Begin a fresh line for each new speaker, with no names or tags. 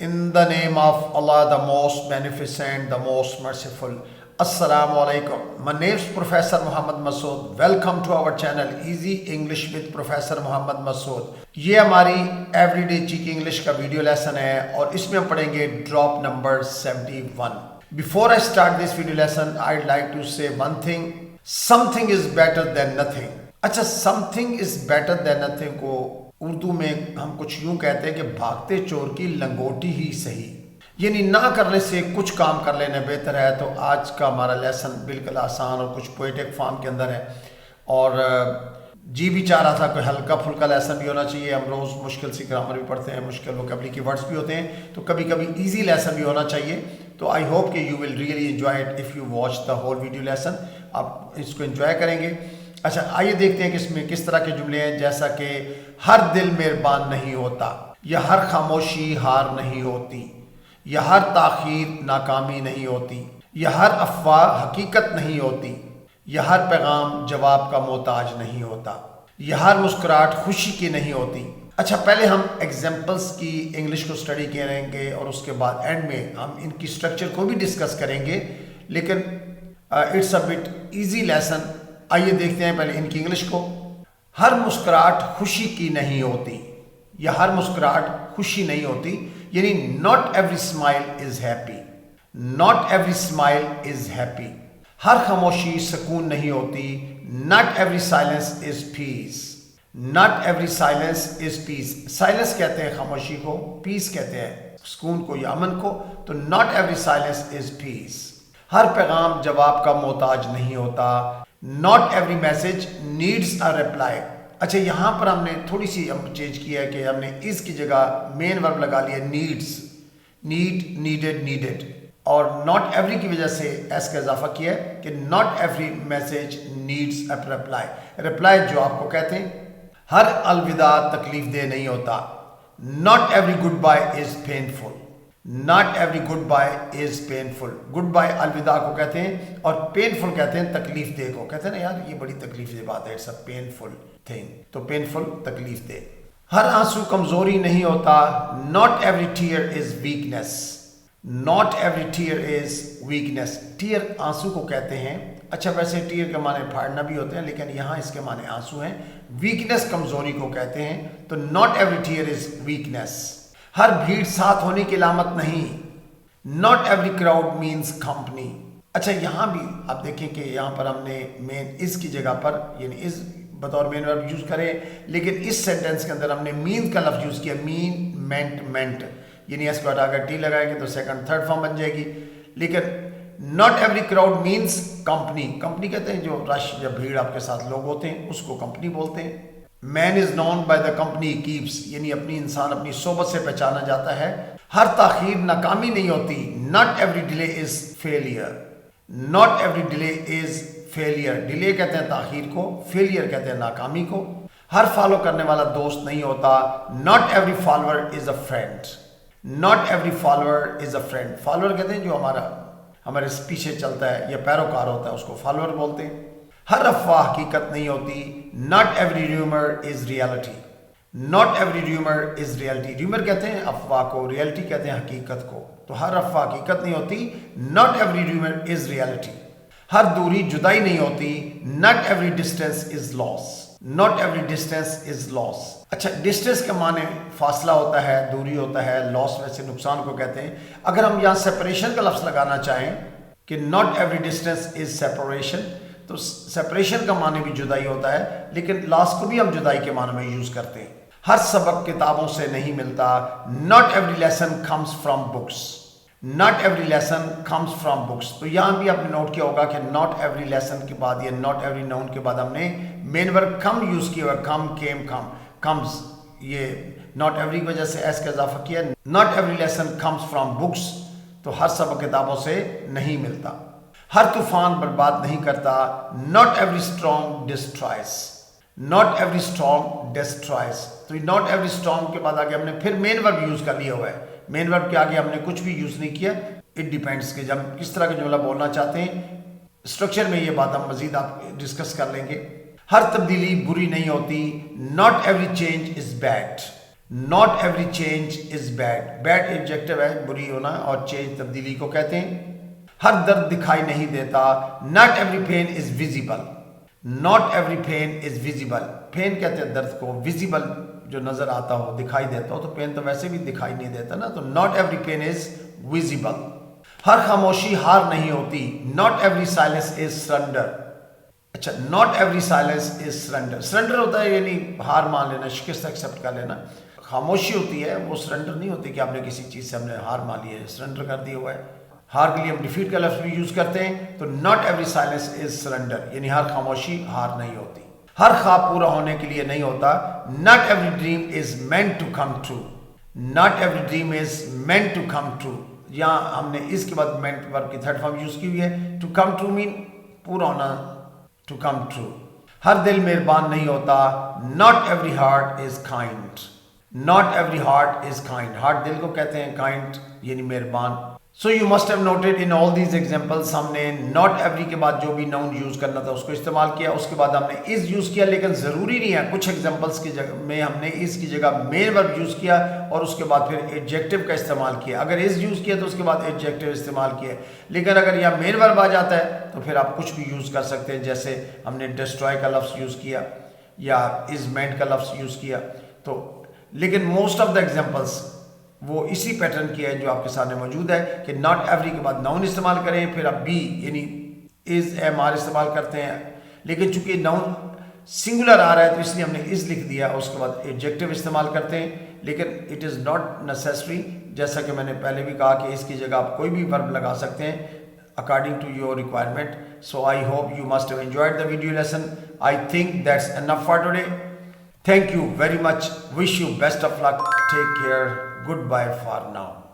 In the name of Allah, the most beneficent, the most merciful. Assalamu alaikum. My name is Professor Muhammad Masood. Welcome to our channel Easy English with Professor Muhammad Masood. ये हमारी everyday cheeky English का video lesson है और इसमें हम पढ़ेंगे drop number 71. Before I start this video lesson, I'd like to say one thing. Something is better than nothing. अच्छा, something is better than nothing को उर्दू में हम कुछ यूं कहते हैं कि भागते चोर की लंगोटी ही सही, यानी ना करने से कुछ काम कर लेना बेहतर है. तो आज का हमारा लेसन बिल्कुल आसान और कुछ पोएटिक फॉर्म के अंदर है और जी भी चाह रहा था कोई हल्का फुल्का लेसन भी होना चाहिए. हम रोज़ मुश्किल सी ग्रामर भी पढ़ते हैं, मुश्किल वोकैबुलरी की वर्ड्स भी होते हैं, तो कभी कभी इजी लेसन भी होना चाहिए. तो आई होप कि you will really enjoy it if you watch the whole video lesson. आप इसको एंजॉय करेंगे. अच्छा, आइए देखते हैं कि इसमें किस तरह के जुमले हैं. जैसा कि हर दिल मेहरबान नहीं होता, या हर खामोशी हार नहीं होती, या हर ताखीर नाकामी नहीं होती, या हर अफवाह हकीकत नहीं होती, या हर पैगाम जवाब का मोहताज नहीं होता, या हर मुस्कुराहट खुशी की नहीं होती. अच्छा, पहले हम एग्जाम्पल्स की इंग्लिश को स्टडी करेंगे और उसके बाद एंड में हम इनकी स्ट्रक्चर को भी डिस्कस करेंगे, लेकिन it's a bit easy lesson. आइए देखते हैं पहले इनकी इंग्लिश को. हर मुस्कुराहट खुशी की नहीं होती, या हर मुस्कुराहट खुशी नहीं होती, यानी not every smile is happy. Not every smile is happy. हर खामोशी सुकून नहीं होती. Not every silence is peace. Not every silence is peace. Silence कहते हैं खामोशी को, पीस कहते हैं सुकून को या अमन को. तो not every silence is peace. हर पैगाम जवाब का मोहताज नहीं होता. Not every message needs a reply. अच्छा, यहाँ पर हमने थोड़ी सी हम चेंज किया है कि हमने इसकी जगह मेन वर्ब लगा लिया नीड्स. Need, needed, needed. और नॉट एवरी की वजह से एस का इजाफा किया है कि not every message needs a reply. Reply जो आपको कहते हैं. हर अलविदा तकलीफ दे नहीं होता. Not every goodbye is painful. Not every goodbye is painful. Goodbye अलविदा को कहते हैं और पेनफुल कहते हैं तकलीफ दे को. कहते हैं ना यार, ये बड़ी तकलीफ दे बात है, इट्स अ पेनफुल थिंग. तो पेनफुल तकलीफ दे. हर आंसू कमजोरी नहीं होता. Not every tear is weakness. Not every tear is weakness. Tear आंसू को कहते हैं. अच्छा, वैसे टीयर के माने फाड़ना भी होते हैं, लेकिन यहाँ इसके माने आंसू हैं. वीकनेस कमजोरी को कहते हैं. तो not every tear is weakness. हर भीड़ साथ होने की अलामत नहीं. Not every crowd means company. अच्छा, यहाँ भी आप देखें कि यहाँ पर हमने मेन इस की जगह पर यानी इस बतौर मेन वर्ब यूज करें, लेकिन इस सेंटेंस के अंदर हमने मीन का लफ्ज यूज किया. मीन, मेंट, मेंट, यानी इसको हटाकर टी लगाएंगे तो सेकंड थर्ड फॉर्म बन जाएगी. लेकिन not every crowd means company. Company कहते हैं जो रश या भीड़ आपके साथ लोग होते हैं, उसको कंपनी बोलते हैं. Man is known by the company keeps, यानी अपनी इंसान अपनी सोबत से पहचाना जाता है. हर ताखीर नाकामी नहीं होती. Not every delay is failure. Not every delay is failure. Delay कहते हैं ताखीर को, फेलियर कहते हैं नाकामी को. हर फॉलो करने वाला दोस्त नहीं होता. Not every follower is a friend. Not every follower is a friend. Follower कहते हैं जो हमारे पीछे चलता है या पैरोकार होता है, उसको फॉलोअर बोलते हैं. हर अफवाह हकीकत नहीं होती. Not every rumour is reality. Not every rumour is reality. Rumour कहते हैं अफवाह को, रियलिटी कहते हैं हकीकत को. तो हर अफवाह हकीकत नहीं होती. Not every rumour is reality. हर दूरी जुदाई नहीं होती. Not every distance is loss. Not every distance is loss. अच्छा, डिस्टेंस के माने फासला होता है, दूरी होता है. लॉस वैसे नुकसान को कहते हैं. अगर हम यहाँ सेपरेशन का लफ्ज लगाना चाहें कि not every distance is separation, तो सेपरेशन का माने भी जुदाई होता है, लेकिन लॉस को भी हम जुदाई के माने में यूज करते हैं. हर सबक किताबों से नहीं मिलता. Not every lesson comes from books. Not every lesson comes from books. तो यहाँ भी आपने नोट किया होगा कि नॉट एवरी लेसन के बाद या नॉट एवरी नाउन के बाद हमने मेन वर्ब कम यूज किया हुआ. कम, केम, कम, कम्स. ये नॉट एवरी की वजह से एस का इजाफा किया. Not every lesson comes from books. तो हर सबक किताबों से नहीं मिलता. हर तूफान बर्बाद नहीं करता. Not every strong destroys. Not every strong destroys. तो नॉट एवरी स्ट्रॉन्ग के बाद आगे हमने फिर मेन वर्ब यूज कर लिया हुआ है. मेन वर्ब के आगे हमने कुछ भी यूज नहीं किया. इट डिपेंड्स कि जब किस तरह का जुमला बोलना चाहते हैं. स्ट्रक्चर में ये बात हम मजीद आप डिस्कस कर लेंगे. हर तब्दीली बुरी नहीं होती. Not every change is bad. Not every change is bad, bad adjective है बुरी होना, और चेंज तब्दीली को कहते हैं। हर दर्द दिखाई नहीं देता, not every pain is visible, not every pain is visible, pain कहते हैं दर्द को, विजिबल जो नजर आता हो, दिखाई देता हो, तो पेन तो वैसे भी दिखाई नहीं देता ना, तो not every pain is visible. हर खामोशी हार नहीं होती, not every silence is surrender. अच्छा, not every silence is surrender, surrender होता है यानी हार मान लेना, शिकस्त एक्सेप्ट कर लेना। खामोशी होती है वो सरेंडर नहीं होती कि आपने किसी चीज़ से हमने हार मान ली है, सरेंडर कर दिया हुआ है। हार के लिए हम डिफीट का लफ्ज़ भी यूज़ करते हैं, तो not every silence is surrender, यानी हर खामोशी हार नहीं होती। हर ख्वाब पूरा होने के लिए नहीं होता, not every dream is meant to come true, not every dream is meant to come true. यहाँ हमने इसके बाद मेंट वर्ब की थर्ड फॉर्म यूज़ की हुई है, टू कम ट्रू मीन पूरा होना, टू कम ट्रू। हर दिल मेहरबान नहीं होता, not every heart is kind, not every heart is kind, heart दिल को कहते हैं, काइंड यानी मेहरबान। So you must have noted in all these examples, हमने नॉट एवरी के बाद जो भी नाउन यूज करना था उसको इस्तेमाल किया, उसके बाद हमने इज यूज किया, लेकिन ज़रूरी नहीं है, कुछ एग्जाम्पल्स की जगह में हमने इस की जगह मेन वर्ब यूज किया और उसके बाद फिर एडजेक्टिव का इस्तेमाल किया। अगर इज यूज किया तो उसके बाद एडजेक्टिव इस्तेमाल किया, लेकिन अगर यहाँ मेन वर्ब आ जाता है तो फिर आप कुछ भी यूज कर सकते हैं, जैसे हमने डिस्ट्रॉय का लफ्ज़ यूज़ किया या इज मेंट का लफ्ज़ यूज़ किया। तो लेकिन मोस्ट ऑफ द एग्जाम्पल्स वो इसी पैटर्न की है जो आपके सामने मौजूद है कि नॉट एवरी के बाद नाउन इस्तेमाल करें, फिर आप बी यानी इज एम आर इस्तेमाल करते हैं, लेकिन चूंकि नाउन सिंगुलर आ रहा है तो इसलिए हमने इज लिख दिया, उसके बाद एडजेक्टिव इस्तेमाल करते हैं, लेकिन इट इज़ नॉट नेसेसरी, जैसा कि मैंने पहले भी कहा कि इसकी जगह आप कोई भी वर्ब लगा सकते हैं according to your requirement. So I hope you must have enjoyed the video lesson. I think that's enough for today. Thank you very much. Wish you best of luck. Take care. Goodbye for now.